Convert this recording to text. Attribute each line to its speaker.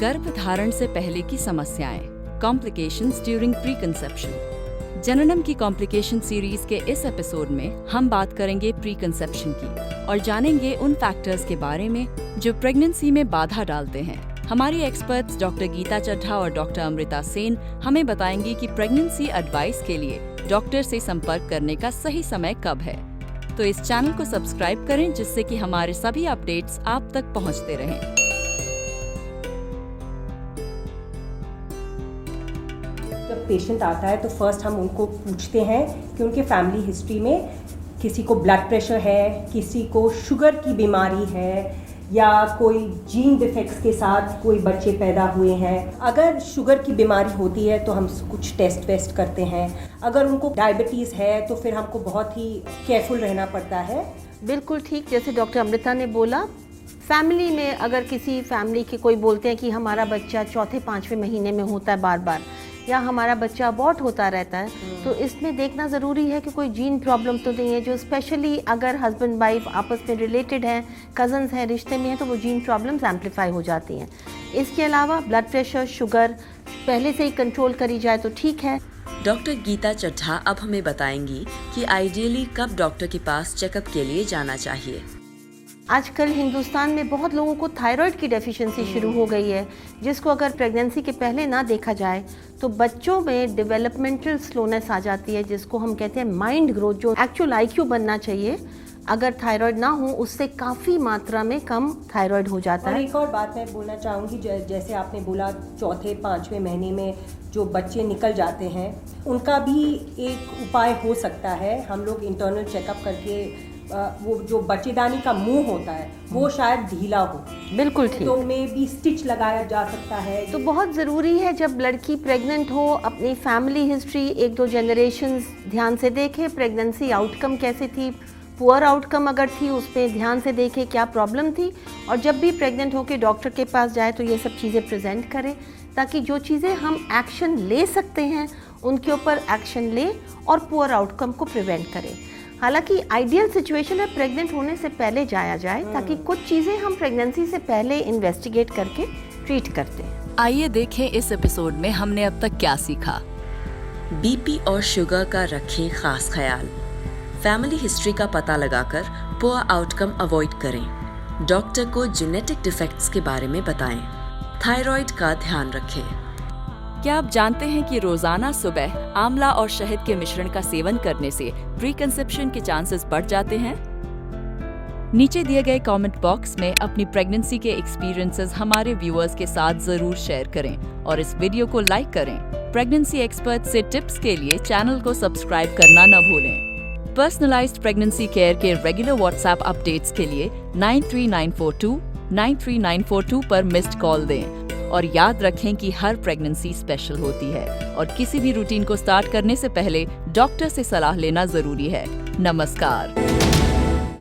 Speaker 1: गर्भधारण से पहले की समस्याएं, कॉम्प्लिकेशंस ड्यूरिंग प्री कंसेप्शन। जननम की कॉम्प्लिकेशन सीरीज के इस एपिसोड में हम बात करेंगे प्री कंसेप्शन की और जानेंगे उन फैक्टर्स के बारे में जो प्रेगनेंसी में बाधा डालते हैं। हमारी एक्सपर्ट्स डॉक्टर गीता चड्ढा और डॉक्टर अमृता सेन हमें बताएंगी कि प्रेगनेंसी एडवाइस के लिए डॉक्टर से संपर्क करने का सही समय कब है। तो इस चैनल को सब्सक्राइब करें जिससे कि हमारे सभी अपडेट्स आप तक पहुंचते रहें।
Speaker 2: जब पेशेंट आता है तो फर्स्ट हम उनको पूछते हैं कि उनके फैमिली हिस्ट्री में किसी को ब्लड प्रेशर है, किसी को शुगर की बीमारी है या कोई जीन डिफेक्ट्स के साथ कोई बच्चे पैदा हुए हैं। अगर शुगर की बीमारी होती है तो हम कुछ टेस्ट वेस्ट करते हैं। अगर उनको डायबिटीज़ है तो फिर हमको बहुत ही केयरफुल रहना पड़ता है।
Speaker 3: बिल्कुल ठीक, जैसे डॉक्टर अमृता ने बोला, फैमिली में अगर किसी फैमिली के कोई बोलते हैं कि हमारा बच्चा चौथे पाँचवें महीने में होता है बार बार, या हमारा बच्चा अबॉर्ट होता रहता है, तो इसमें देखना ज़रूरी है कि कोई जीन प्रॉब्लम तो नहीं है। जो स्पेशली अगर हस्बैंड वाइफ आपस में रिलेटेड हैं, कज़न्स हैं, रिश्ते में हैं, तो वो जीन प्रॉब्लम्स एम्पलीफाई हो जाती हैं। इसके अलावा ब्लड प्रेशर, शुगर पहले से ही कंट्रोल करी जाए तो ठीक है।
Speaker 4: डॉक्टर गीता चड्ढा अब हमें बताएंगी कि आइडियली कब डॉक्टर के पास चेकअप के लिए जाना चाहिए।
Speaker 3: आजकल हिंदुस्तान में बहुत लोगों को थायराइड की डेफिशिएंसी शुरू हो गई है, जिसको अगर प्रेगनेंसी के पहले ना देखा जाए तो बच्चों में डेवलपमेंटल स्लोनेस आ जाती है, जिसको हम कहते हैं माइंड ग्रोथ, जो एक्चुअल आईक्यू बनना चाहिए, अगर थायराइड ना हो उससे काफ़ी मात्रा में कम थायराइड हो जाता है।
Speaker 2: एक और बात मैं बोलना चाहूँगी, जैसे आपने बोला चौथे पाँचवें महीने में जो बच्चे निकल जाते हैं, उनका भी एक उपाय हो सकता है। हम लोग इंटरनल चेकअप करके वो जो बच्चेदानी का मुंह होता है वो शायद ढीला हो,
Speaker 3: बिल्कुल ठीक,
Speaker 2: तो में भी स्टिच लगाया जा सकता है।
Speaker 3: तो बहुत ज़रूरी है जब लड़की प्रेग्नेंट हो अपनी फैमिली हिस्ट्री 1-2 जनरेशन्स ध्यान से देखे, प्रेगनेंसी आउटकम कैसे थी, पुअर आउटकम अगर थी उसमें ध्यान से देखे क्या प्रॉब्लम थी, और जब भी प्रेग्नेंट होकर डॉक्टर के पास जाए तो ये सब चीज़ें प्रेजेंट करें, ताकि जो चीज़ें हम एक्शन ले सकते हैं उनके ऊपर एक्शन ले और पुअर आउटकम को प्रिवेंट करें। हालांकि आइडियल सिचुएशन है प्रेग्नेंट होने से पहले जाया जाए, ताकि कुछ चीज़ें हम प्रेगनेंसी से पहले इन्वेस्टिगेट करके ट्रीट करते हैं।
Speaker 1: आइए देखें इस एपिसोड में हमने अब तक क्या सीखा।
Speaker 4: बीपी और शुगर का रखें खास ख्याल। फैमिली हिस्ट्री का पता लगाकर पुअर आउटकम अवॉइड करें। डॉक्टर को जेनेटिक डिफेक्ट्स के बारे में बताएं। थायराइड का ध्यान रखें।
Speaker 1: क्या आप जानते हैं कि रोजाना सुबह आंवला और शहद के मिश्रण का सेवन करने से प्री कंसेप्शन के चांसेस बढ़ जाते हैं? नीचे दिए गए कमेंट बॉक्स में अपनी प्रेगनेंसी के एक्सपीरियंसेस हमारे व्यूअर्स के साथ जरूर शेयर करें और इस वीडियो को लाइक करें। प्रेगनेंसी एक्सपर्ट से टिप्स के लिए चैनल को सब्सक्राइब करना न भूलें। पर्सनलाइज्ड प्रेगनेंसी केयर के रेगुलर व्हाट्सएप अपडेट्स के लिए 93942 पर मिस्ड कॉल दें। और याद रखें कि हर प्रेगनेंसी स्पेशल होती है और किसी भी रूटीन को स्टार्ट करने से पहले डॉक्टर से सलाह लेना जरूरी है। नमस्कार।